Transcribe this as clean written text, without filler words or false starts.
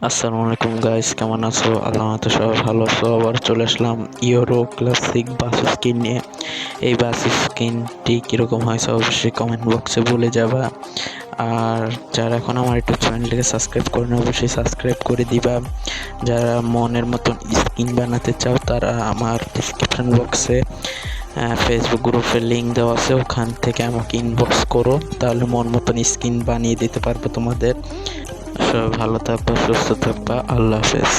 আসসালামু আলাইকুম গাইস, কেমন আছো? আল্লাহ তো সবাই ভালো আছো। আবার চলে আসলাম ইউরো ক্লাসিক বাস স্কিন নিয়ে। এই বাস স্কিনটি কীরকম হয়েছে অবশ্যই কমেন্ট বক্সে বলে যাবা। আর যারা এখন আমার ইউটিউব চ্যানেলটিকে সাবস্ক্রাইব করে না অবশ্যই সাবস্ক্রাইব করে দিবা। যারা মনের মতন স্কিন বানাতে চাও তারা আমার ডিসক্রিপশন বক্সে ফেসবুক গ্রুপের লিঙ্ক দেওয়া আছে, ওখান থেকে আমাকে ইনবক্স করো, তাহলে মন মতন স্কিন বানিয়ে দিতে পারবো তোমাদের। সবাই ভালো থাকবা, সুস্থ থাকবা, আল্লাহ হাফেজ।